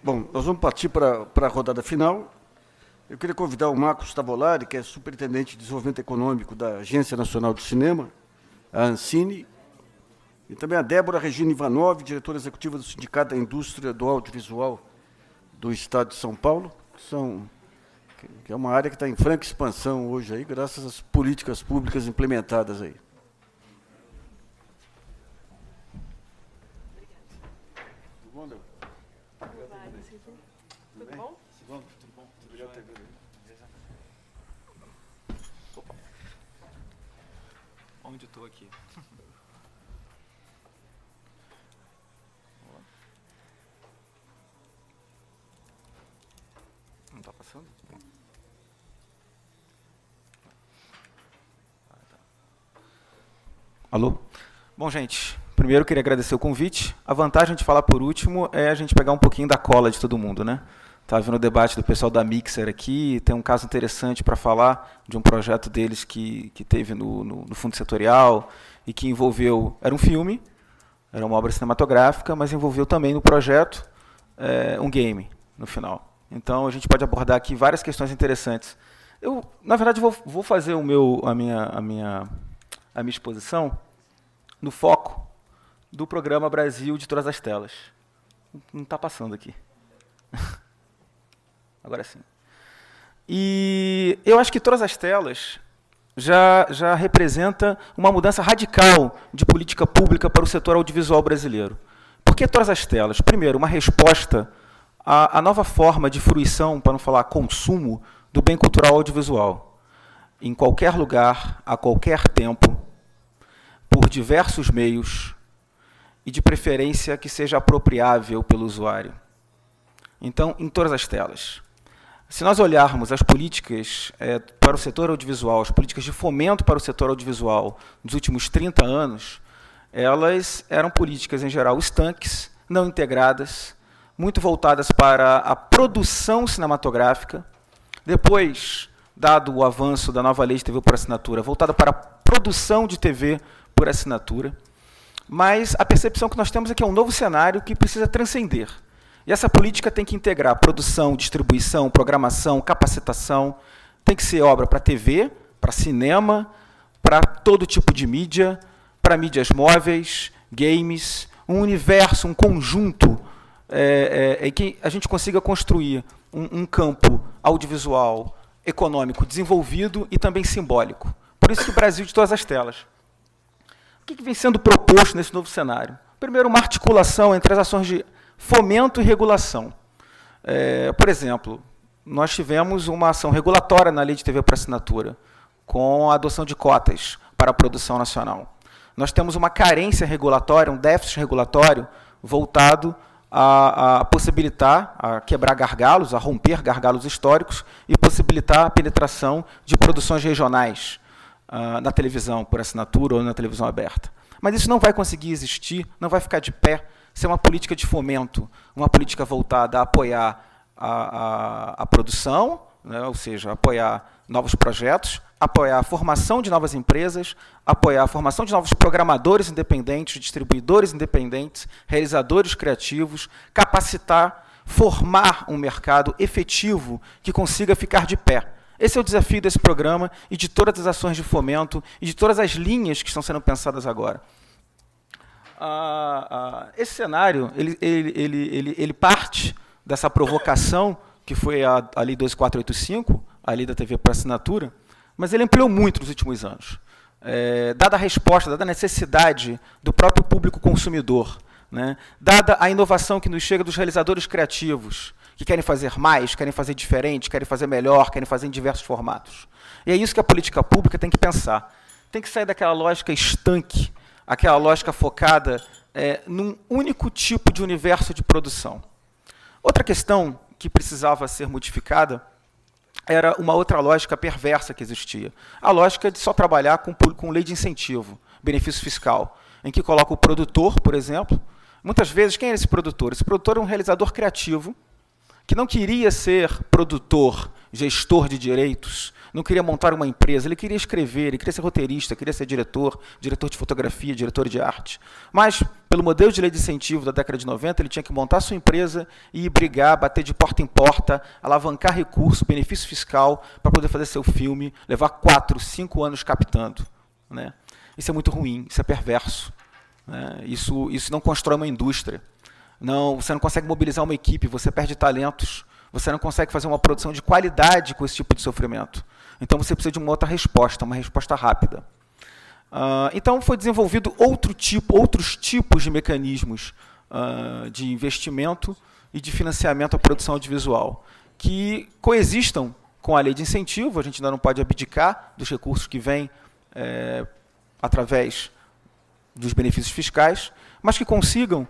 Bom, nós vamos partir para a rodada final. Eu queria convidar o Marcos Tavolari, que é superintendente de desenvolvimento econômico da Agência Nacional do Cinema, a Ancine, e também a Débora Regina Ivanov, diretora executiva do Sindicato da Indústria do Audiovisual do Estado de São Paulo, que é uma área que está em franca expansão hoje, aí, graças às políticas públicas implementadas aí. Tudo bom, Débora? Tudo bom? Tudo bom? Obrigado por ter vindo. Onde eu estou aqui? Não está passando? Alô? Bom, gente, primeiro eu queria agradecer o convite. A vantagem de falar por último é a gente pegar um pouquinho da cola de todo mundo, né? Estava vendo o debate do pessoal da Mixer aqui, tem um caso interessante para falar de um projeto deles que teve no Fundo Setorial e que envolveu, era um filme, era uma obra cinematográfica, mas envolveu também no projeto um game, no final. Então, a gente pode abordar aqui várias questões interessantes. Eu, na verdade, vou fazer a minha exposição no foco do programa Brasil de Todas as Telas. Não está passando aqui. Agora sim. E eu acho que Todas as Telas já representa uma mudança radical de política pública para o setor audiovisual brasileiro. Por que Todas as Telas? Primeiro, uma resposta à nova forma de fruição, para não falar consumo, do bem cultural audiovisual. Em qualquer lugar, a qualquer tempo, por diversos meios, e de preferência que seja apropriável pelo usuário. Então, em todas as telas. Se nós olharmos as políticas para o setor audiovisual, as políticas de fomento para o setor audiovisual nos últimos 30 anos, elas eram políticas, em geral, estanques, não integradas, muito voltadas para a produção cinematográfica. Depois, dado o avanço da nova lei de TV por assinatura, voltada para a produção de TV por assinatura. Mas a percepção que nós temos é que é um novo cenário que precisa transcender. E essa política tem que integrar produção, distribuição, programação, capacitação. Tem que ser obra para TV, para cinema, para todo tipo de mídia, para mídias móveis, games, um universo, um conjunto em que a gente consiga construir um campo audiovisual, econômico, desenvolvido e também simbólico. Por isso que o Brasil de Todas as Telas. O que vem sendo proposto nesse novo cenário? Primeiro, uma articulação entre as ações de fomento e regulação. Por exemplo, nós tivemos uma ação regulatória na Lei de TV por assinatura, com a adoção de cotas para a produção nacional. Nós temos uma carência regulatória, um déficit regulatório voltado a possibilitar, a quebrar gargalos, a romper gargalos históricos e possibilitar a penetração de produções regionais na televisão por assinatura ou na televisão aberta. Mas isso não vai conseguir existir, não vai ficar de pé, ser uma política de fomento, uma política voltada a apoiar a produção, né, ou seja, apoiar novos projetos, apoiar a formação de novas empresas, apoiar a formação de novos programadores independentes, distribuidores independentes, realizadores criativos, capacitar, formar um mercado efetivo que consiga ficar de pé. Esse é o desafio desse programa e de todas as ações de fomento e de todas as linhas que estão sendo pensadas agora. Esse cenário ele parte dessa provocação, que foi a Lei 12485, a Lei da TV por assinatura, mas ele ampliou muito nos últimos anos. Dada a resposta, dada a necessidade do próprio público consumidor, né, dada a inovação que nos chega dos realizadores criativos, que querem fazer mais, querem fazer diferente, querem fazer melhor, querem fazer em diversos formatos. E é isso que a política pública tem que pensar. Tem que sair daquela lógica estanque, aquela lógica focada num único tipo de universo de produção. Outra questão que precisava ser modificada era uma outra lógica perversa que existia. A lógica de só trabalhar com lei de incentivo, benefício fiscal, em que coloca o produtor, por exemplo. Muitas vezes, quem é esse produtor? Esse produtor é um realizador criativo que não queria ser produtor, gestor de direitos, não queria montar uma empresa, ele queria escrever, ele queria ser roteirista, queria ser diretor, diretor de fotografia, diretor de arte. Mas, pelo modelo de lei de incentivo da década de 90, ele tinha que montar sua empresa e ir brigar, bater de porta em porta, alavancar recurso, benefício fiscal, para poder fazer seu filme, levar 4, 5 anos captando. Né? Isso é muito ruim, isso é perverso. Né? Isso não constrói uma indústria. Não, você não consegue mobilizar uma equipe, você perde talentos, você não consegue fazer uma produção de qualidade com esse tipo de sofrimento. Então, você precisa de uma outra resposta, uma resposta rápida. Então, foi desenvolvido outros tipos de mecanismos de investimento e de financiamento à produção audiovisual, que coexistam com a lei de incentivo. A gente ainda não pode abdicar dos recursos que vêm através dos benefícios fiscais, mas que consigam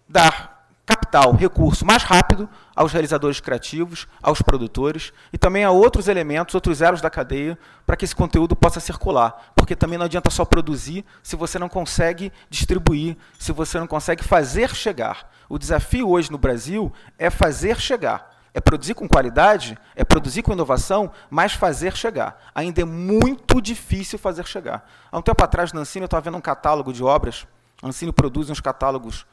dar capital, recurso mais rápido aos realizadores criativos, aos produtores e também a outros elementos, outros elos da cadeia, para que esse conteúdo possa circular. Porque também não adianta só produzir se você não consegue distribuir, se você não consegue fazer chegar. O desafio hoje no Brasil é fazer chegar. É produzir com qualidade, é produzir com inovação, mas fazer chegar. Ainda é muito difícil fazer chegar. Há um tempo atrás, na Ancine, eu estava vendo um catálogo de obras. A Ancine produz uns catálogos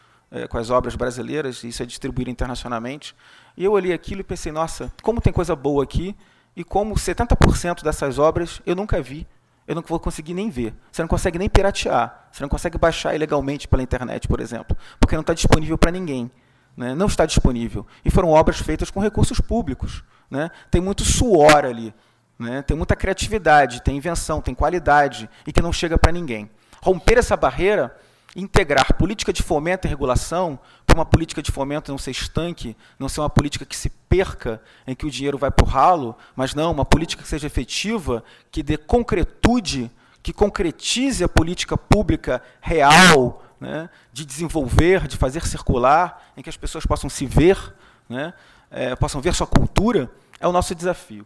com as obras brasileiras, e isso é distribuído internacionalmente. E eu olhei aquilo e pensei, nossa, como tem coisa boa aqui, e como 70% dessas obras eu nunca vi, eu não vou conseguir nem ver. Você não consegue nem piratear, você não consegue baixar ilegalmente pela internet, por exemplo, porque não está disponível para ninguém. Né? Não está disponível. E foram obras feitas com recursos públicos. Né? Tem muito suor ali, né? Tem muita criatividade, tem invenção, tem qualidade, e que não chega para ninguém. Romper essa barreira, integrar política de fomento e regulação para uma política de fomento não ser estanque, não ser uma política que se perca, em que o dinheiro vai para o ralo, mas não, uma política que seja efetiva, que dê concretude, que concretize a política pública real, né, de desenvolver, de fazer circular, em que as pessoas possam se ver, né, possam ver sua cultura, é o nosso desafio.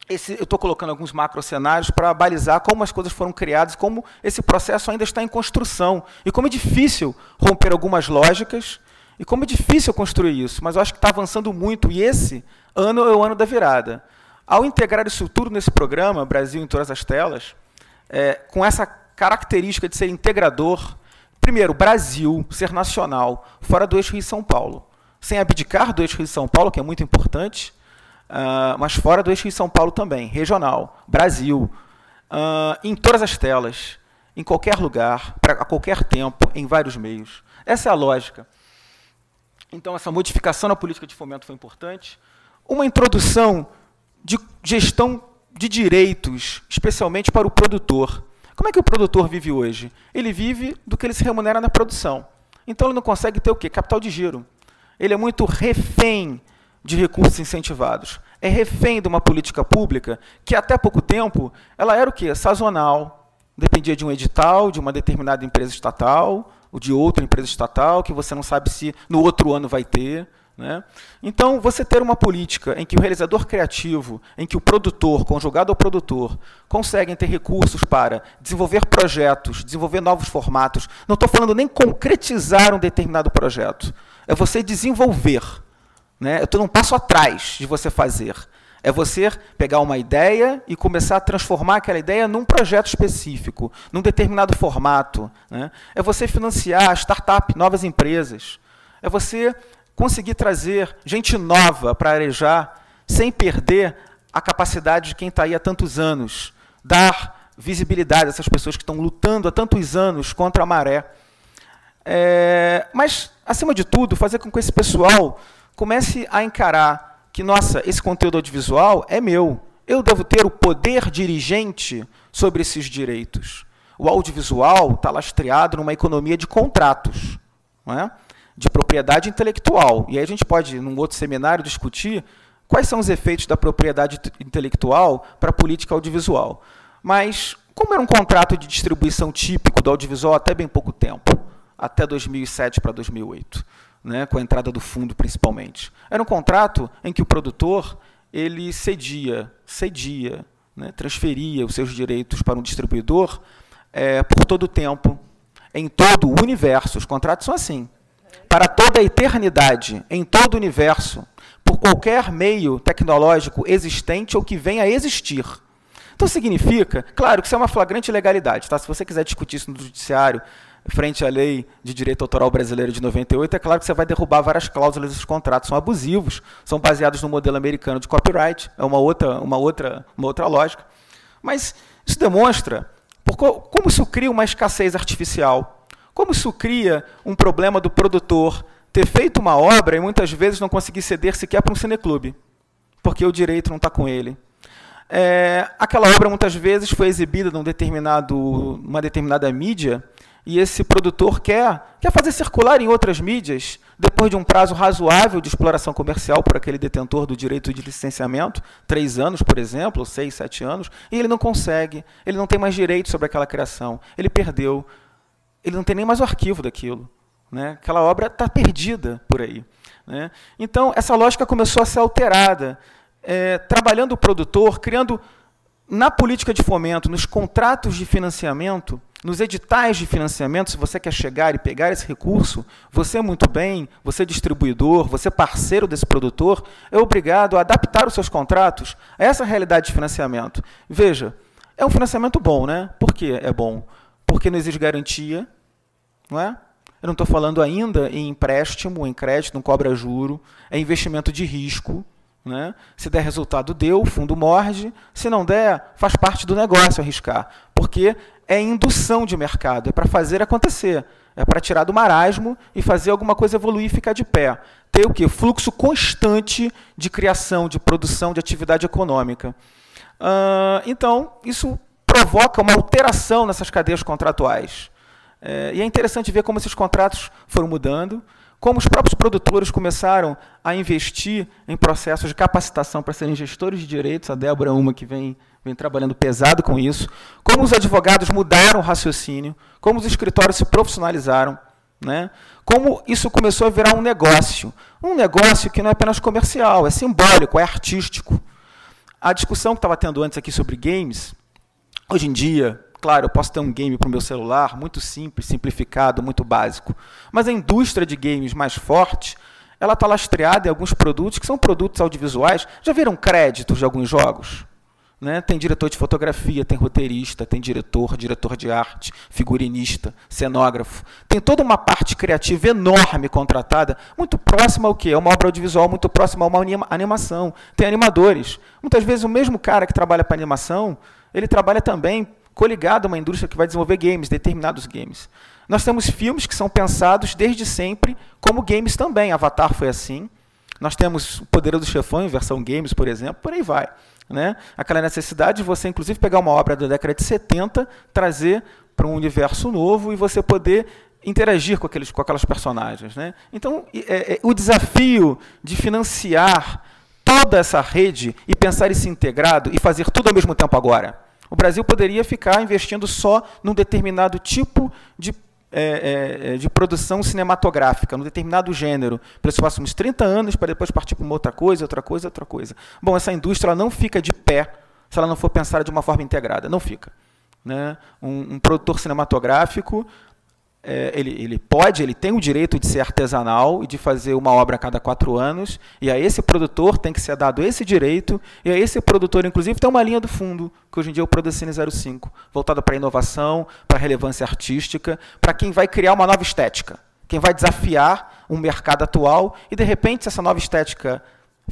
Eu estou colocando alguns macrocenários para balizar como as coisas foram criadas, como esse processo ainda está em construção, e como é difícil romper algumas lógicas, e como é difícil construir isso, mas eu acho que está avançando muito, e esse ano é o ano da virada. Ao integrar isso tudo nesse programa, Brasil em Todas as Telas, com essa característica de ser integrador, primeiro, Brasil, ser nacional, fora do eixo Rio-São Paulo, sem abdicar do eixo Rio-São Paulo, que é muito importante, mas fora do eixo Rio-São Paulo também, regional, Brasil, em todas as telas, em qualquer lugar, a qualquer tempo, em vários meios. Essa é a lógica. Então, essa modificação na política de fomento foi importante. Uma introdução de gestão de direitos, especialmente para o produtor. Como é que o produtor vive hoje? Ele vive do que ele se remunera na produção. Então, ele não consegue ter o quê? Capital de giro. Ele é muito refém de recursos incentivados. É refém de uma política pública que, até pouco tempo, ela era o quê? Sazonal. Dependia de um edital, de uma determinada empresa estatal, ou de outra empresa estatal, que você não sabe se no outro ano vai ter. Né? Então, você ter uma política em que o realizador criativo, em que o produtor, conjugado ao produtor, conseguem ter recursos para desenvolver projetos, desenvolver novos formatos. Não estou falando nem concretizar um determinado projeto. É você desenvolver. Né? Eu estou num passo atrás de você fazer. É você pegar uma ideia e começar a transformar aquela ideia num projeto específico, num determinado formato. Né? É você financiar startup, novas empresas. É você conseguir trazer gente nova para arejar, sem perder a capacidade de quem está aí há tantos anos. Dar visibilidade a essas pessoas que estão lutando há tantos anos contra a maré. Mas, acima de tudo, fazer com que esse pessoal comece a encarar que, nossa, esse conteúdo audiovisual é meu. Eu devo ter o poder dirigente sobre esses direitos. O audiovisual está lastreado numa economia de contratos, não é? De propriedade intelectual. E aí a gente pode, num outro seminário, discutir quais são os efeitos da propriedade intelectual para a política audiovisual. Mas, como era um contrato de distribuição típico do audiovisual até bem pouco tempo, até 2007 para 2008, né, com a entrada do fundo, principalmente. Era um contrato em que o produtor ele cedia, né, transferia os seus direitos para um distribuidor por todo o tempo, em todo o universo. Os contratos são assim. Para toda a eternidade, em todo o universo, por qualquer meio tecnológico existente ou que venha a existir. Então significa, claro, que isso é uma flagrante ilegalidade. Tá? Se você quiser discutir isso no judiciário, frente à lei de direito autoral brasileira de 98, é claro que você vai derrubar várias cláusulas desses contratos. São abusivos, são baseados no modelo americano de copyright, é uma outra lógica. Mas isso demonstra como isso cria uma escassez artificial, como isso cria um problema do produtor ter feito uma obra e muitas vezes não conseguir ceder sequer para um cineclube, porque o direito não está com ele. Aquela obra muitas vezes foi exibida numa determinada mídia e esse produtor quer fazer circular em outras mídias, depois de um prazo razoável de exploração comercial por aquele detentor do direito de licenciamento, 3 anos, por exemplo, 6, 7 anos, e ele não consegue, ele não tem mais direito sobre aquela criação, ele perdeu, ele não tem nem mais o arquivo daquilo. Né? Aquela obra está perdida por aí. Né? Então, essa lógica começou a ser alterada, trabalhando o produtor, criando na política de fomento, nos contratos de financiamento, nos editais de financiamento, se você quer chegar e pegar esse recurso, você muito bem, você distribuidor, você parceiro desse produtor, é obrigado a adaptar os seus contratos a essa realidade de financiamento. Veja, é um financiamento bom, né? Por que é bom? Porque não exige garantia, não é? Eu não estou falando ainda em empréstimo, em crédito, não cobra juro, é investimento de risco. Né? Se der resultado, deu, o fundo morde. Se não der, faz parte do negócio arriscar. Porque é indução de mercado, é para fazer acontecer. É para tirar do marasmo e fazer alguma coisa evoluir e ficar de pé. Ter o quê? Fluxo constante de criação, de produção, de atividade econômica. Então, isso provoca uma alteração nessas cadeias contratuais. E é interessante ver como esses contratos foram mudando, como os próprios produtores começaram a investir em processos de capacitação para serem gestores de direitos, a Débora é uma que vem trabalhando pesado com isso, como os advogados mudaram o raciocínio, como os escritórios se profissionalizaram, né? Como isso começou a virar um negócio que não é apenas comercial, é simbólico, é artístico. A discussão que estava tendo antes aqui sobre games, hoje em dia, claro, eu posso ter um game para o meu celular, muito simples, simplificado, muito básico. Mas a indústria de games mais forte, ela está lastreada em alguns produtos que são produtos audiovisuais. Já viram créditos de alguns jogos? Né? Tem diretor de fotografia, tem roteirista, tem diretor de arte, figurinista, cenógrafo. Tem toda uma parte criativa enorme contratada, muito próxima ao quê? É uma obra audiovisual muito próxima a uma animação. Tem animadores. Muitas vezes o mesmo cara que trabalha para animação, ele trabalha também coligado a uma indústria que vai desenvolver games, determinados games. Nós temos filmes que são pensados desde sempre como games também. Avatar foi assim. Nós temos o Poderoso Chefão em versão games, por exemplo, por aí vai. Né? Aquela necessidade de você, inclusive, pegar uma obra da década de 70, trazer para um universo novo e você poder interagir com aquelas personagens. Né? Então, o desafio de financiar toda essa rede e pensar isso integrado e fazer tudo ao mesmo tempo agora. O Brasil poderia ficar investindo só num determinado tipo de produção cinematográfica, num determinado gênero, pelos próximos 30 anos, para depois partir para uma outra coisa. Bom, essa indústria ela não fica de pé se ela não for pensada de uma forma integrada. Não fica. Né? Um produtor cinematográfico, ele tem o direito de ser artesanal e de fazer uma obra a cada 4 anos, e a esse produtor tem que ser dado esse direito, e a esse produtor, inclusive, tem uma linha do fundo, que hoje em dia é o Producine 05, voltada para a inovação, para a relevância artística, para quem vai criar uma nova estética, quem vai desafiar um mercado atual, e, de repente, se essa nova estética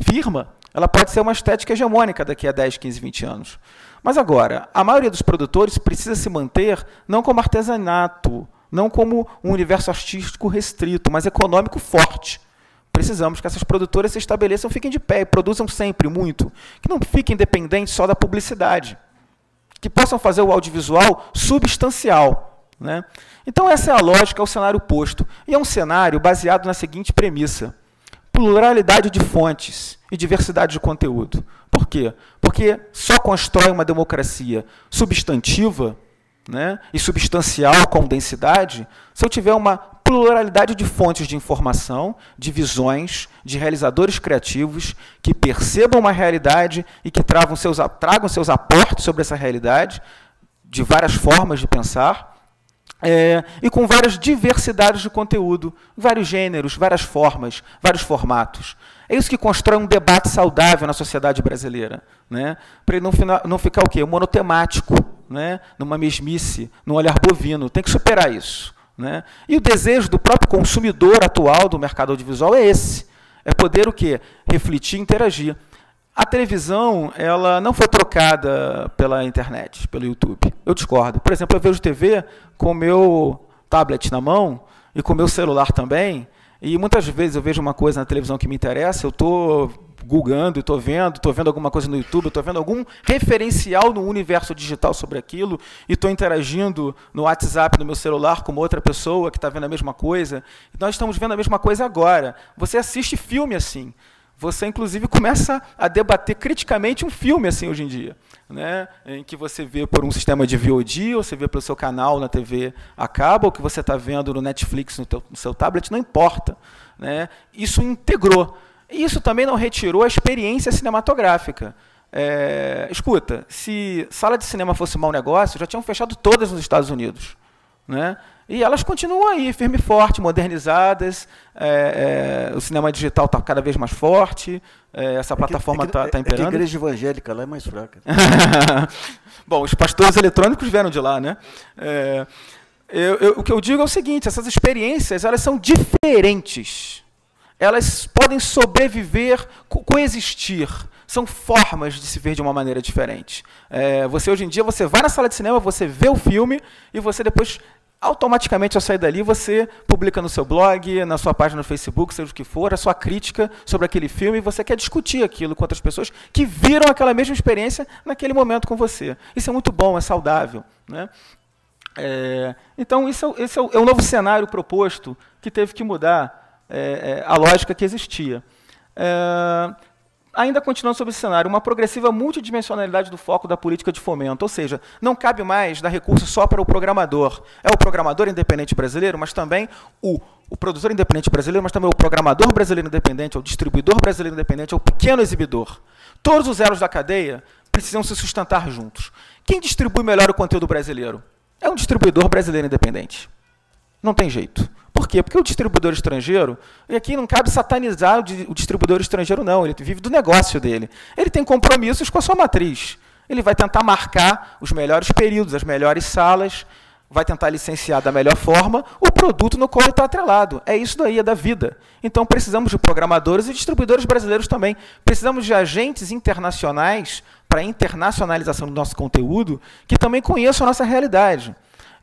firma, ela pode ser uma estética hegemônica daqui a 10, 15, 20 anos. Mas agora, a maioria dos produtores precisa se manter não como artesanato, não como um universo artístico restrito, mas econômico forte. Precisamos que essas produtoras se estabeleçam, fiquem de pé e produzam sempre muito, que não fiquem dependentes só da publicidade, que possam fazer o audiovisual substancial. Né? Então, essa é a lógica, é o cenário posto. E é um cenário baseado na seguinte premissa: pluralidade de fontes e diversidade de conteúdo. Por quê? Porque só constrói uma democracia substantiva, né, e substancial com densidade, se eu tiver uma pluralidade de fontes de informação, de visões, de realizadores criativos que percebam uma realidade e que tragam seus aportes sobre essa realidade, de várias formas de pensar, e com várias diversidades de conteúdo, vários gêneros, várias formas, vários formatos. É isso que constrói um debate saudável na sociedade brasileira, né? Para ele não ficar o quê? Monotemático, né? Numa mesmice, num olhar bovino. Tem que superar isso, né? E o desejo do próprio consumidor atual do mercado audiovisual é esse. É poder o quê? Refletir e interagir. A televisão, ela não foi trocada pela internet, pelo YouTube. Eu discordo. Por exemplo, eu vejo TV com o meu tablet na mão e com o meu celular também, e muitas vezes eu vejo uma coisa na televisão que me interessa, eu estou googando, estou vendo alguma coisa no YouTube, estou vendo algum referencial no universo digital sobre aquilo, e estou interagindo no WhatsApp, no meu celular, com uma outra pessoa que está vendo a mesma coisa. Nós estamos vendo a mesma coisa agora. Você assiste filme assim. Você, inclusive, começa a debater criticamente um filme assim hoje em dia, né? Em que você vê por um sistema de VOD, ou você vê pelo seu canal na TV a cabo, ou que você está vendo no Netflix, no seu tablet, não importa, né? Isso integrou. E isso também não retirou a experiência cinematográfica. Escuta, se sala de cinema fosse um mau negócio, já tinham fechado todas nos Estados Unidos, né? E elas continuam aí, firme e forte, modernizadas, o cinema digital está cada vez mais forte, essa plataforma está imperando. A igreja evangélica lá é mais fraca. Bom, os pastores eletrônicos vieram de lá, né? O que eu digo é o seguinte, essas experiências, elas são diferentes. Elas podem sobreviver, coexistir. São formas de se ver de uma maneira diferente. Você, hoje em dia, você vai na sala de cinema, você vê o filme e você depois, automaticamente, ao sair dali, você publica no seu blog, na sua página no Facebook, seja o que for, a sua crítica sobre aquele filme, e você quer discutir aquilo com outras pessoas que viram aquela mesma experiência naquele momento com você. Isso é muito bom, é saudável, né? Então, esse é o novo cenário proposto que teve que mudar a lógica que existia. Ainda continuando sobre esse cenário, uma progressiva multidimensionalidade do foco da política de fomento, ou seja, não cabe mais dar recurso só para o programador. É o programador independente brasileiro, mas também o produtor independente brasileiro, mas também o programador brasileiro independente, o distribuidor brasileiro independente, o pequeno exibidor. Todos os elos da cadeia precisam se sustentar juntos. Quem distribui melhor o conteúdo brasileiro? É um distribuidor brasileiro independente. Não tem jeito. Por quê? Porque o distribuidor estrangeiro, e aqui não cabe satanizar o distribuidor estrangeiro, não, ele vive do negócio dele. Ele tem compromissos com a sua matriz. Ele vai tentar marcar os melhores períodos, as melhores salas, vai tentar licenciar da melhor forma o produto no qual ele está atrelado. É isso daí, é da vida. Então, precisamos de programadores e distribuidores brasileiros também. Precisamos de agentes internacionais para a internacionalização do nosso conteúdo que também conheçam a nossa realidade.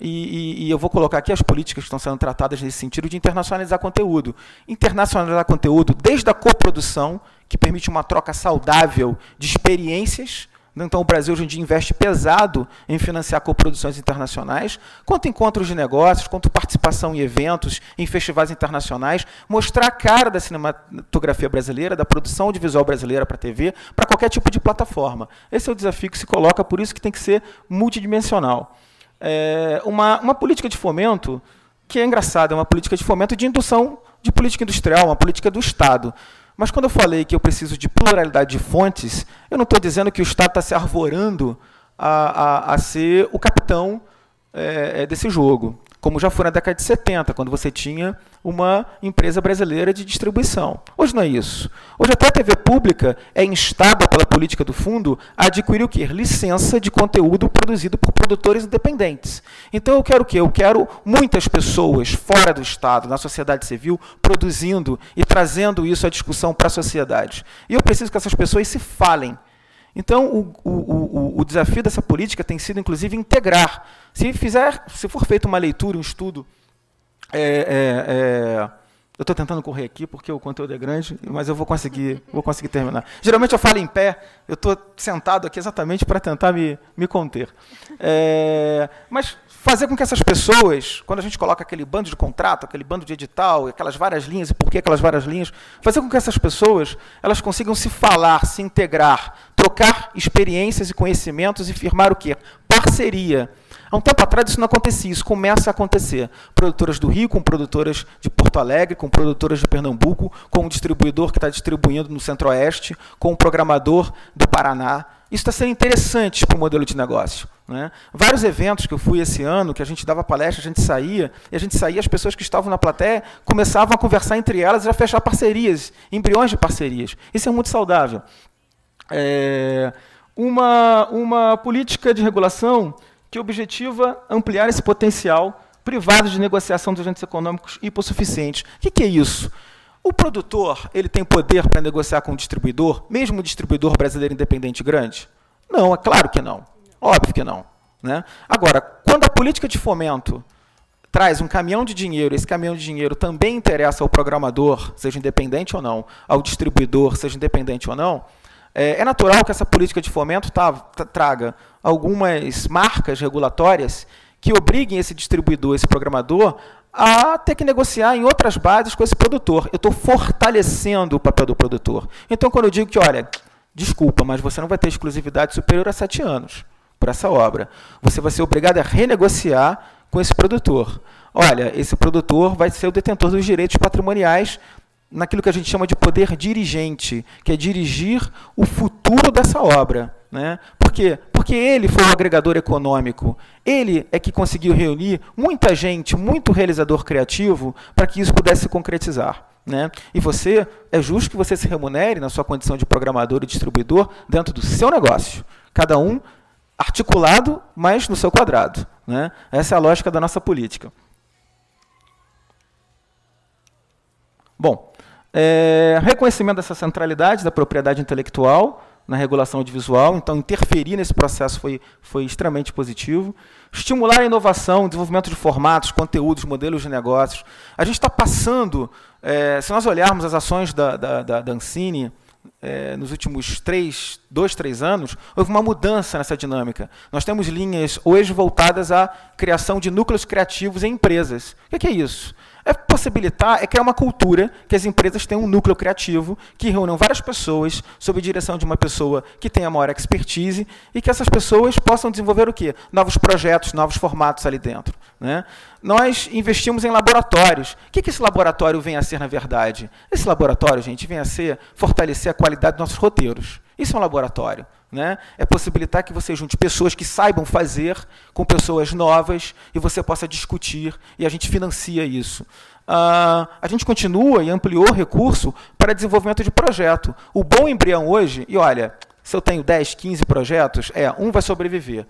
E eu vou colocar aqui as políticas que estão sendo tratadas nesse sentido de internacionalizar conteúdo. Internacionalizar conteúdo desde a coprodução, que permite uma troca saudável de experiências. Então, o Brasil hoje em dia investe pesado em financiar coproduções internacionais, quanto encontros de negócios, quanto participação em eventos, em festivais internacionais, mostrar a cara da cinematografia brasileira, da produção audiovisual brasileira para a TV, para qualquer tipo de plataforma. Esse é o desafio que se coloca, por isso que tem que ser multidimensional. Uma política de fomento, que é engraçada, é uma política de fomento de indução de política industrial, uma política do Estado. Mas quando eu falei que eu preciso de pluralidade de fontes, eu não estou dizendo que o Estado está se arvorando a ser o capitão desse jogo, como já foi na década de 70, quando você tinha uma empresa brasileira de distribuição. Hoje não é isso. Hoje até a TV pública é instada pela política do fundo a adquirir o quê? Licença de conteúdo produzido por produtores independentes. Então eu quero o quê? Eu quero muitas pessoas fora do Estado, na sociedade civil, produzindo e trazendo isso à discussão para a sociedade. E eu preciso que essas pessoas se falem. Então, o desafio dessa política tem sido, inclusive, integrar. Se for feita uma leitura, um estudo, eu estou tentando correr aqui porque o conteúdo é grande, mas eu vou conseguir terminar. Geralmente eu falo em pé, eu estou sentado aqui exatamente para tentar me conter. Mas fazer com que essas pessoas, quando a gente coloca aquele bando de contrato, aquele bando de edital, aquelas várias linhas, e por que aquelas várias linhas, fazer com que essas pessoas elas consigam se falar, se integrar, trocar experiências e conhecimentos e firmar o quê? Parceria. Há um tempo atrás isso não acontecia, isso começa a acontecer. Produtoras do Rio com produtoras de Porto Alegre, com produtoras de Pernambuco, com um distribuidor que está distribuindo no Centro-Oeste, com um programador do Paraná. Isso está sendo interessante para o modelo de negócio. né? Vários eventos que eu fui esse ano, que a gente dava palestra, a gente saía, as pessoas que estavam na plateia começavam a conversar entre elas e a fechar parcerias, embriões de parcerias. Isso é muito saudável. Uma política de regulação que objetiva ampliar esse potencial privado de negociação dos agentes econômicos hipossuficientes. O que é isso? O produtor ele tem poder para negociar com o distribuidor, mesmo o distribuidor brasileiro independente grande? Não, é claro que não. Óbvio que não, né? Agora, quando a política de fomento traz um caminhão de dinheiro, esse caminhão de dinheiro também interessa ao programador, seja independente ou não, ao distribuidor, seja independente ou não, é natural que essa política de fomento traga algumas marcas regulatórias que obriguem esse distribuidor, esse programador, a ter que negociar em outras bases com esse produtor. Eu estou fortalecendo o papel do produtor. Então, quando eu digo que, olha, desculpa, mas você não vai ter exclusividade superior a 7 anos por essa obra, você vai ser obrigado a renegociar com esse produtor. Olha, esse produtor vai ser o detentor dos direitos patrimoniais naquilo que a gente chama de poder dirigente, que é dirigir o futuro dessa obra, né? Por quê? Porque ele foi o agregador econômico, ele é que conseguiu reunir muita gente, muito realizador criativo, para que isso pudesse se concretizar, né? E é justo que você se remunere na sua condição de programador e distribuidor dentro do seu negócio, cada um articulado, mas no seu quadrado, né? Essa é a lógica da nossa política. Bom, reconhecimento dessa centralidade da propriedade intelectual na regulação audiovisual, então interferir nesse processo foi extremamente positivo. Estimular a inovação, desenvolvimento de formatos, conteúdos, modelos de negócios. A gente está passando, se nós olharmos as ações da Ancine, nos últimos 2, 3 anos, houve uma mudança nessa dinâmica. Nós temos linhas hoje voltadas à criação de núcleos criativos em empresas. O que é isso? É criar uma cultura que as empresas tenham um núcleo criativo, que reúnam várias pessoas sob a direção de uma pessoa que tenha maior expertise e que essas pessoas possam desenvolver o quê? Novos projetos, novos formatos ali dentro, né? Nós investimos em laboratórios. O que esse laboratório vem a ser, na verdade? Esse laboratório, gente, vem a ser fortalecer a qualidade dos nossos roteiros. Isso é um laboratório, né? É possibilitar que você junte pessoas que saibam fazer com pessoas novas e você possa discutir, e a gente financia isso. A gente continua e ampliou o recurso para desenvolvimento de projeto. O bom embrião hoje, e olha, se eu tenho 10, 15 projetos, um vai sobreviver.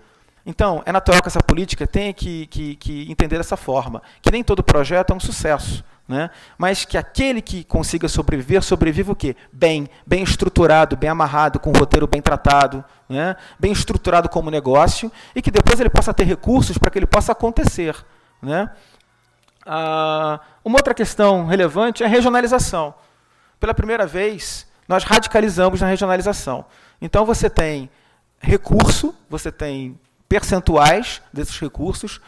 Então, é natural que essa política tenha que entender dessa forma, que nem todo projeto é um sucesso, né? Mas que aquele que consiga sobrevive o quê? Bem estruturado, bem amarrado, com um roteiro bem tratado, né? Bem estruturado como negócio, e que depois ele possa ter recursos para que ele possa acontecer, né? Uma outra questão relevante é a regionalização. Pela primeira vez, nós radicalizamos na regionalização. Então, você tem recurso, você tem percentuais desses recursos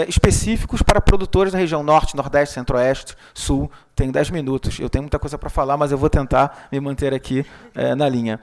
específicos para produtores da região Norte, Nordeste, Centro-Oeste, Sul. Tenho 10 minutos. Eu tenho muita coisa para falar, mas eu vou tentar me manter aqui na linha.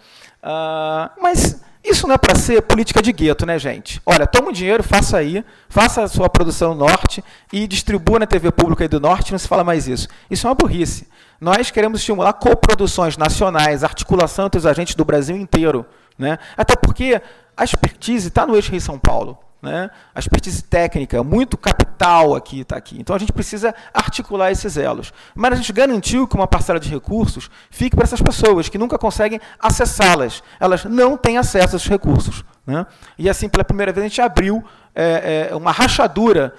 Mas isso não é para ser política de gueto, né, gente? Olha, toma o dinheiro, faça a sua produção no Norte e distribua na TV pública aí do Norte, não se fala mais isso. Isso é uma burrice. Nós queremos estimular coproduções nacionais, articulação entre os agentes do Brasil inteiro, né? Até porque a expertise está no eixo Rio-São Paulo, né? A expertise técnica, muito capital está aqui. Então, a gente precisa articular esses elos. Mas a gente garantiu que uma parcela de recursos fique para essas pessoas que nunca conseguem acessá-las. Elas não têm acesso a esses recursos, né? E assim, pela primeira vez, a gente abriu uma rachadura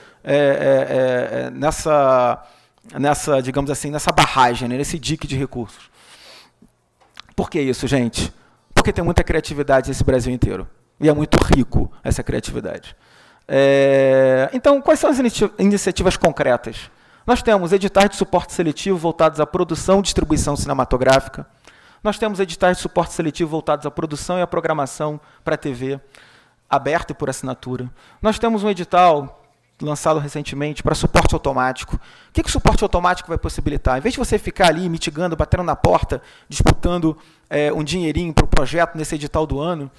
digamos assim, nessa barragem, né? Nesse dique de recursos. Por que isso, gente? Porque tem muita criatividade nesse Brasil inteiro. E é muito rico essa criatividade. Então, quais são as iniciativas concretas? Nós temos editais de suporte seletivo voltados à produção e distribuição cinematográfica. Nós temos editais de suporte seletivo voltados à produção e à programação para a TV, aberta e por assinatura. Nós temos um edital lançado recentemente para suporte automático. O que o suporte automático vai possibilitar? Em vez de você ficar ali mitigando, batendo na porta, disputando um dinheirinho para o projeto nesse edital do ano,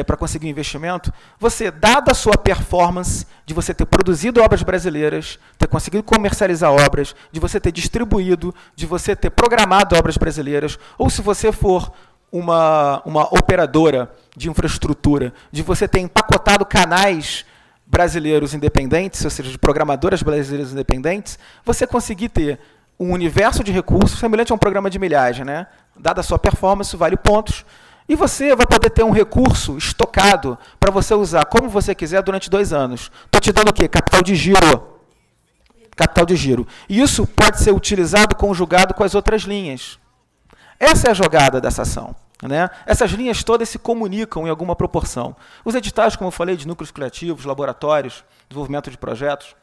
para conseguir um investimento, você, dada a sua performance de você ter produzido obras brasileiras, ter conseguido comercializar obras, de você ter distribuído, de você ter programado obras brasileiras, ou se você for uma operadora de infraestrutura, de você ter empacotado canais brasileiros independentes, ou seja, de programadoras brasileiras independentes, você conseguir ter um universo de recursos semelhante a um programa de milhagem, né? Dada a sua performance, vale pontos, e você vai poder ter um recurso estocado para você usar como você quiser durante 2 anos. Estou te dando o quê? Capital de giro. Capital de giro. E isso pode ser utilizado conjugado com as outras linhas. Essa é a jogada dessa ação. Né? Essas linhas todas se comunicam em alguma proporção. Os editais, como eu falei, de núcleos criativos, laboratórios, desenvolvimento de projetos.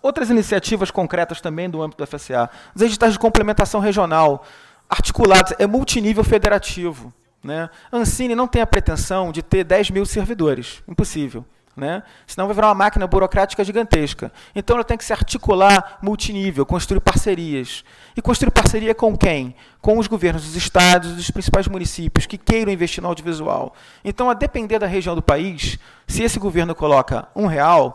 Outras iniciativas concretas também do âmbito do FSA. Os editais de complementação regional, articulados, é multinível federativo. Né? A Ancine não tem a pretensão de ter 10 mil servidores. Impossível. Né? Senão vai virar uma máquina burocrática gigantesca. Então ela tem que se articular multinível, construir parcerias. E construir parceria com quem? Com os governos dos estados, dos principais municípios que queiram investir no audiovisual. Então, a depender da região do país, se esse governo coloca R$1,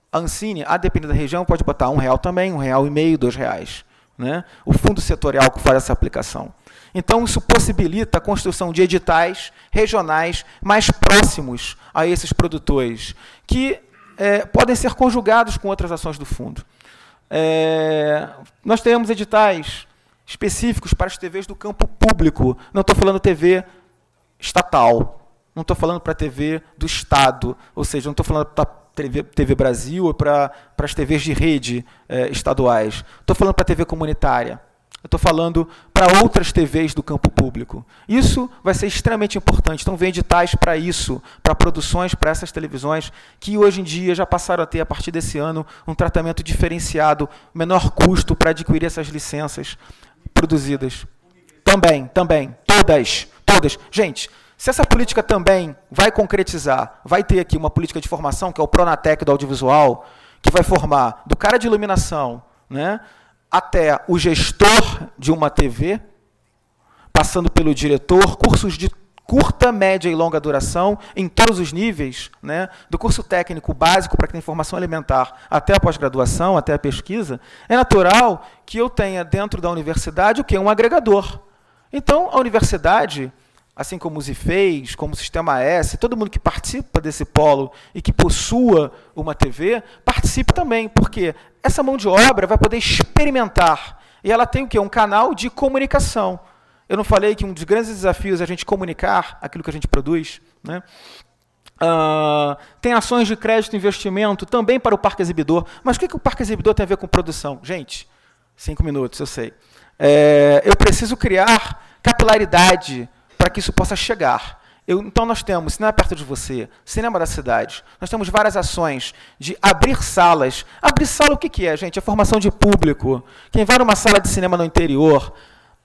a Ancine, a depender da região, pode botar R$1 também, R$1,50, R$2. Né? O fundo setorial que faz essa aplicação. Então, isso possibilita a construção de editais regionais mais próximos a esses produtores, que podem ser conjugados com outras ações do fundo. Nós temos editais específicos para as TVs do campo público. Não estou falando TV estatal, não estou falando para a TV do Estado, ou seja, não estou falando para TV Brasil ou para as TVs de rede estaduais. Estou falando para a TV comunitária. Eu estou falando para outras TVs do campo público. Isso vai ser extremamente importante. Então, vem editais para isso, para produções, para essas televisões, que hoje em dia já passaram a ter, a partir desse ano, um tratamento diferenciado, menor custo para adquirir essas licenças produzidas. Também, todas. Gente, se essa política também vai concretizar, vai ter aqui uma política de formação, que é o Pronatec do audiovisual, que vai formar do cara de iluminação, né, até o gestor de uma TV, passando pelo diretor, cursos de curta, média e longa duração, em todos os níveis, né, do curso técnico básico para quem tem formação elementar até a pós-graduação, até a pesquisa, é natural que eu tenha dentro da universidade o quê? Um agregador. Então, a universidade, assim como os IFEs, como o Sistema S, todo mundo que participa desse polo e que possua uma TV, participe também, porque essa mão de obra vai poder experimentar. E ela tem o quê? Um canal de comunicação. Eu não falei que um dos grandes desafios é a gente comunicar aquilo que a gente produz, né? Tem ações de crédito e investimento também para o parque exibidor. Mas o que o parque exibidor tem a ver com produção? Gente, 5 minutos, eu sei. Eu preciso criar capilaridade para que isso possa chegar. Então, nós temos Cinema Perto de Você, Cinema da Cidade, nós temos várias ações de abrir salas. Abrir sala, o que é, gente? É formação de público. Quem vai numa sala de cinema no interior,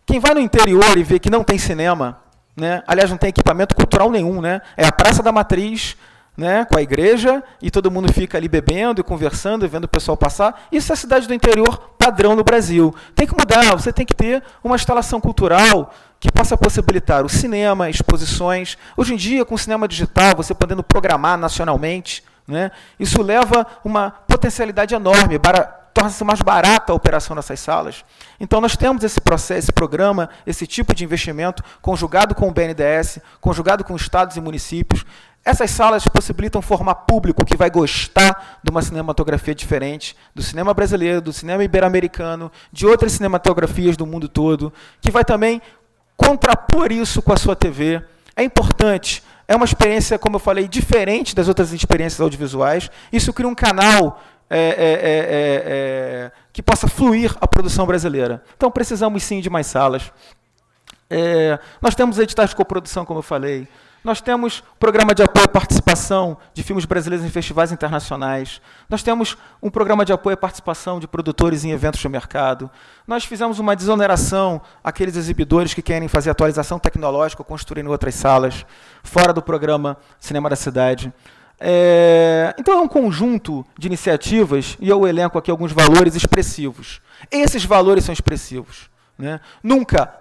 quem vai no interior e vê que não tem cinema, né? Aliás, não tem equipamento cultural nenhum, né? É a Praça da Matriz, né, com a igreja, e todo mundo fica ali bebendo e conversando e vendo o pessoal passar. Isso é a cidade do interior padrão no Brasil. Tem que mudar, você tem que ter uma instalação cultural que possa possibilitar o cinema, exposições. Hoje em dia, com o cinema digital, você podendo programar nacionalmente, né, isso leva uma potencialidade enorme, torna-se mais barata a operação nessas salas. Então, nós temos esse processo, esse programa, esse tipo de investimento, conjugado com o BNDES, conjugado com estados e municípios. Essas salas possibilitam formar público que vai gostar de uma cinematografia diferente, do cinema brasileiro, do cinema ibero-americano, de outras cinematografias do mundo todo, que vai também contrapor isso com a sua TV. É importante, é uma experiência, como eu falei, diferente das outras experiências audiovisuais. Isso cria um canal que possa fluir a produção brasileira. Então, precisamos sim de mais salas. Nós temos editais de coprodução, como eu falei. Nós temos programa de apoio à participação de filmes brasileiros em festivais internacionais. Nós temos um programa de apoio à participação de produtores em eventos de mercado. Nós fizemos uma desoneração àqueles exibidores que querem fazer atualização tecnológica ou construir em outras salas, fora do programa Cinema da Cidade. Então, é um conjunto de iniciativas, e eu elenco aqui alguns valores expressivos. Esses valores são expressivos, né? Nunca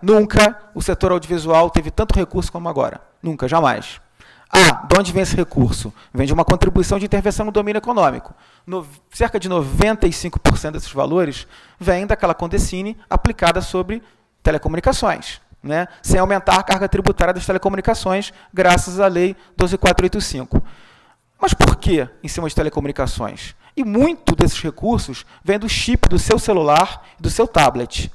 o setor audiovisual teve tanto recurso como agora. Nunca, jamais. De onde vem esse recurso? Vem de uma contribuição de intervenção no domínio econômico. Cerca de 95% desses valores vêm daquela Condecine aplicada sobre telecomunicações, né? Sem aumentar a carga tributária das telecomunicações, graças à Lei 12.485. Mas por que em cima de telecomunicações? E muito desses recursos vem do chip do seu celular e do seu tablet.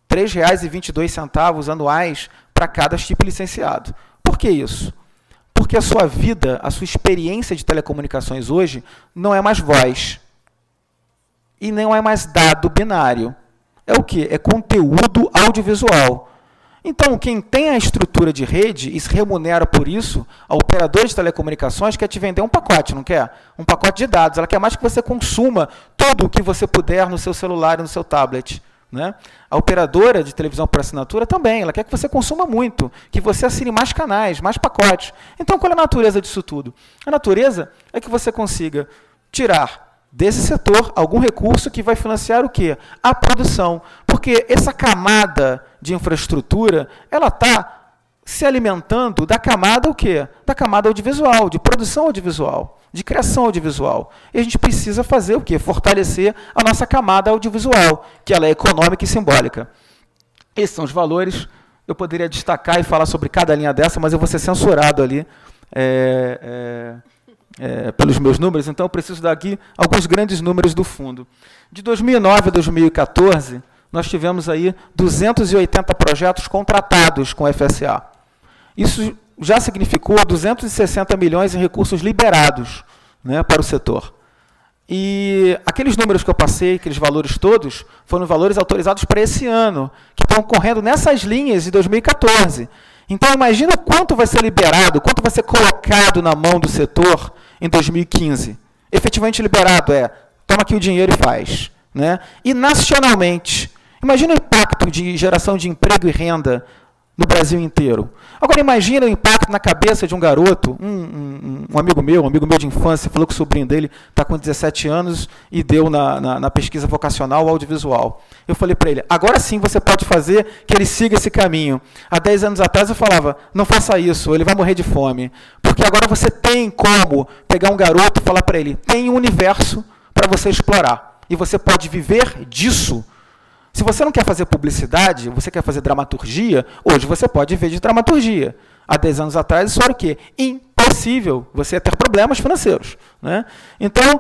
R$ 3,22 anuais para cada chip licenciado. Por que isso? Porque a sua vida, a sua experiência de telecomunicações hoje não é mais voz. E não é mais dado binário. É o quê? É conteúdo audiovisual. Então, quem tem a estrutura de rede e se remunera por isso, a operadora de telecomunicações quer te vender um pacote, não quer? Um pacote de dados. Ela quer mais que você consuma tudo o que você puder no seu celular e no seu tablet. Né? A operadora de televisão por assinatura também, ela quer que você consuma muito, que você assine mais canais, mais pacotes. Então, qual é a natureza disso tudo? A natureza é que você consiga tirar desse setor algum recurso que vai financiar o quê? A produção. Porque essa camada de infraestrutura, ela está se alimentando da camada o quê? Da camada audiovisual, de produção audiovisual, de criação audiovisual. E a gente precisa fazer o quê? Fortalecer a nossa camada audiovisual, que ela é econômica e simbólica. Esses são os valores. Eu poderia destacar e falar sobre cada linha dessa, mas eu vou ser censurado ali pelos meus números, então eu preciso dar aqui alguns grandes números do fundo. De 2009 a 2014, nós tivemos aí 280 projetos contratados com o FSA. Isso já significou 260 milhões em recursos liberados, né, para o setor. E aqueles números que eu passei, aqueles valores todos, foram valores autorizados para esse ano, que estão correndo nessas linhas de 2014. Então, imagina quanto vai ser liberado, quanto vai ser colocado na mão do setor em 2015. Efetivamente liberado toma aqui o dinheiro e faz. Né? E nacionalmente, imagina o impacto de geração de emprego e renda no Brasil inteiro. Agora, imagina o impacto na cabeça de um garoto, um amigo meu de infância, falou que o sobrinho dele está com 17 anos e deu na pesquisa vocacional audiovisual. Eu falei para ele, agora sim você pode fazer que ele siga esse caminho. Há 10 anos atrás eu falava, não faça isso, ele vai morrer de fome. Porque agora você tem como pegar um garoto e falar para ele, tem um universo para você explorar. E você pode viver disso. Se você não quer fazer publicidade, você quer fazer dramaturgia, hoje você pode viver de dramaturgia. Há 10 anos atrás, isso era o quê? Impossível. Você ia ter problemas financeiros. Né? Então,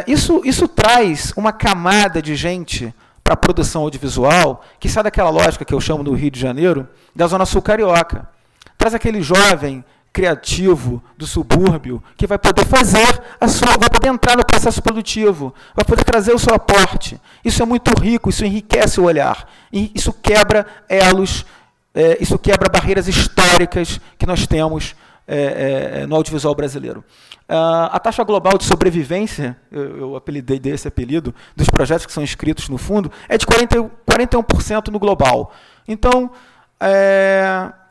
isso traz uma camada de gente para a produção audiovisual que sai daquela lógica que eu chamo no Rio de Janeiro, da Zona Sul Carioca. Traz aquele jovem criativo do subúrbio que vai poder vai poder entrar no processo produtivo, vai poder trazer o seu aporte. Isso é muito rico, isso enriquece o olhar. E isso quebra elos, isso quebra barreiras históricas que nós temos no audiovisual brasileiro. A taxa global de sobrevivência, eu dei esse apelido, dos projetos que são inscritos no fundo, é de 41% no global. Então,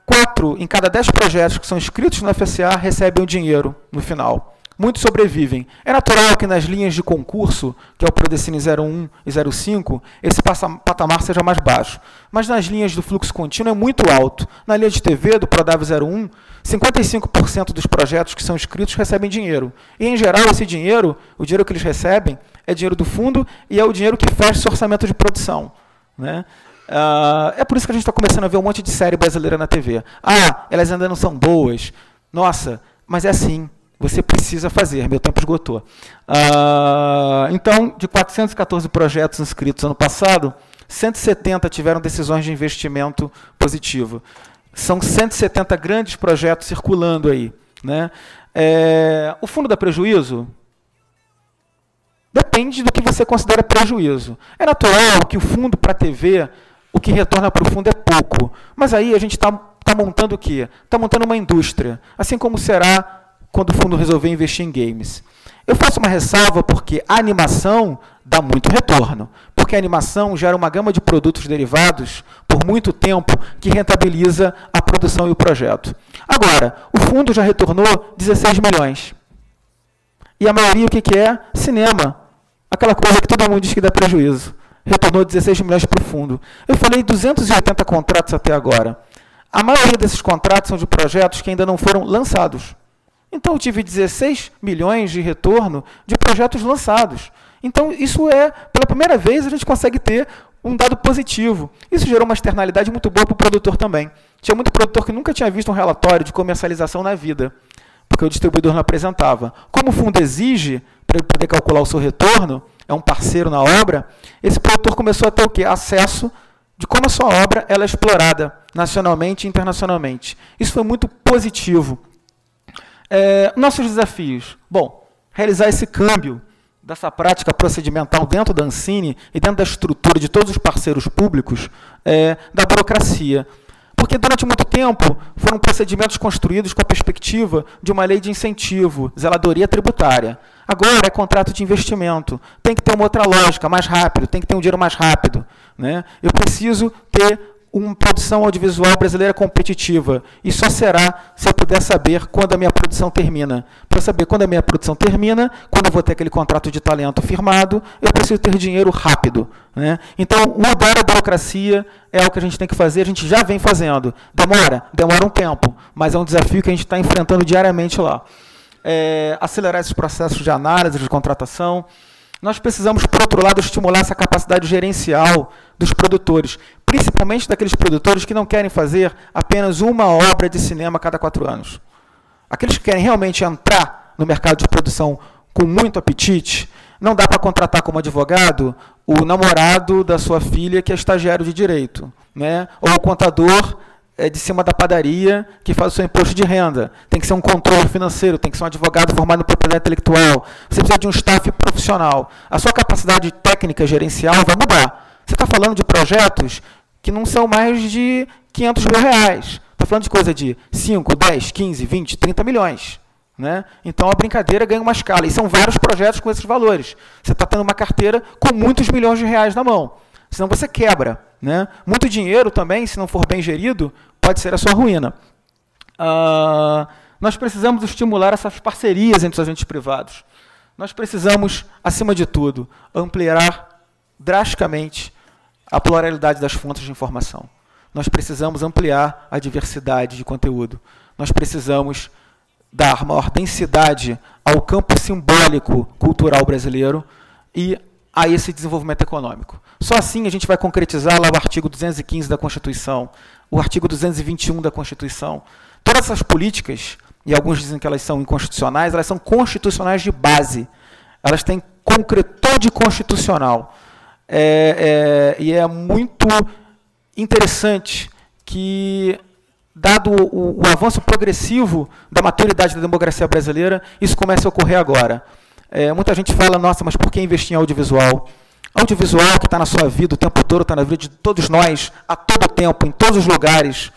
4 em cada 10 projetos que são inscritos no FSA recebem o dinheiro no final. Muitos sobrevivem. É natural que nas linhas de concurso, que é o Prodecine 01 e 05, esse patamar seja mais baixo. Mas nas linhas do fluxo contínuo é muito alto. Na linha de TV, do Prodave 01, 55% dos projetos que são inscritos recebem dinheiro. E, em geral, esse dinheiro, o dinheiro que eles recebem, é dinheiro do fundo e é o dinheiro que fecha esse orçamento de produção. Né? É por isso que a gente está começando a ver um monte de série brasileira na TV. Elas ainda não são boas. Nossa, mas é assim. Você precisa fazer. Meu tempo esgotou. Então, de 414 projetos inscritos ano passado, 170 tiveram decisões de investimento positivo. São 170 grandes projetos circulando aí. Né? O fundo dá prejuízo? Depende do que você considera prejuízo. É natural que o fundo para a TV, o que retorna para o fundo é pouco. Mas aí a gente está montando o quê? Está montando uma indústria. Assim como será quando o fundo resolver investir em games. Eu faço uma ressalva porque a animação dá muito retorno. Porque a animação gera uma gama de produtos derivados por muito tempo que rentabiliza a produção e o projeto. Agora, o fundo já retornou 16 milhões. E a maioria, o que é? Cinema. Aquela coisa que todo mundo diz que dá prejuízo. Retornou 16 milhões para o fundo. Eu falei 280 contratos até agora. A maioria desses contratos são de projetos que ainda não foram lançados. Então, eu tive 16 milhões de retorno de projetos lançados. Então, isso pela primeira vez, a gente consegue ter um dado positivo. Isso gerou uma externalidade muito boa para o produtor também. Tinha muito produtor que nunca tinha visto um relatório de comercialização na vida, porque o distribuidor não apresentava. Como o fundo exige, para ele poder calcular o seu retorno, é um parceiro na obra, esse produtor começou a ter o quê? Acesso de como a sua obra ela é explorada nacionalmente e internacionalmente. Isso foi muito positivo. Nossos desafios. Bom, realizar esse câmbio dessa prática procedimental dentro da Ancine e dentro da estrutura de todos os parceiros públicos da burocracia. Porque durante muito tempo foram procedimentos construídos com a perspectiva de uma lei de incentivo, zeladoria tributária. Agora é contrato de investimento. Tem que ter uma outra lógica, mais rápido, tem que ter um dinheiro mais rápido, né? Eu preciso ter uma produção audiovisual brasileira competitiva. E só será se eu puder saber quando a minha produção termina. Para eu saber quando a minha produção termina, quando eu vou ter aquele contrato de talento firmado, eu preciso ter dinheiro rápido, né? Então, mudar a burocracia é o que a gente tem que fazer, a gente já vem fazendo. Demora? Demora um tempo, mas é um desafio que a gente está enfrentando diariamente lá. Acelerar esses processos de análise, de contratação. Nós precisamos, por outro lado, estimular essa capacidade gerencial dos produtores, principalmente daqueles produtores que não querem fazer apenas uma obra de cinema a cada 4 anos. Aqueles que querem realmente entrar no mercado de produção com muito apetite, não dá para contratar como advogado o namorado da sua filha que é estagiário de direito, né? Ou o contador de cima da padaria que faz o seu imposto de renda. Tem que ser um controle financeiro, tem que ser um advogado formado em propriedade intelectual. Você precisa de um staff profissional. A sua capacidade técnica gerencial vai mudar. Você está falando de projetos que não são mais de R$500 mil. Está falando de coisa de 5, 10, 15, 20, 30 milhões. Né? Então a brincadeira ganha uma escala. E são vários projetos com esses valores. Você está tendo uma carteira com muitos milhões de reais na mão. Senão você quebra. Né? Muito dinheiro também, se não for bem gerido, pode ser a sua ruína. Nós precisamos estimular essas parcerias entre os agentes privados. Nós precisamos, acima de tudo, ampliar drasticamente a pluralidade das fontes de informação. Nós precisamos ampliar a diversidade de conteúdo. Nós precisamos dar maior densidade ao campo simbólico cultural brasileiro e a esse desenvolvimento econômico. Só assim a gente vai concretizar lá o artigo 215 da Constituição, o artigo 221 da Constituição. Todas essas políticas, e alguns dizem que elas são inconstitucionais, elas são constitucionais de base. Elas têm concretude constitucional. E é muito interessante que, dado o avanço progressivo da maturidade da democracia brasileira, isso comece a ocorrer agora. Muita gente fala, nossa, mas por que investir em audiovisual? Audiovisual que está na sua vida o tempo todo, está na vida de todos nós, a todo tempo, em todos os lugares,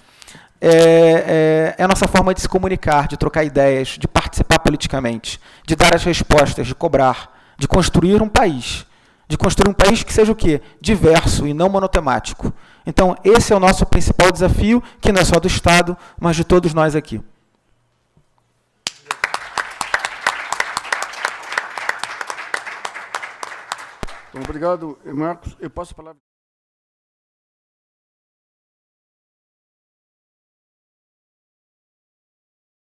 é a nossa forma de se comunicar, de trocar ideias, de participar politicamente, de dar as respostas, de cobrar, de construir um país. De construir um país que seja o quê? Diverso e não monotemático. Então, esse é o nosso principal desafio, que não é só do Estado, mas de todos nós aqui. Então, obrigado, Marcos. Eu passo a palavra.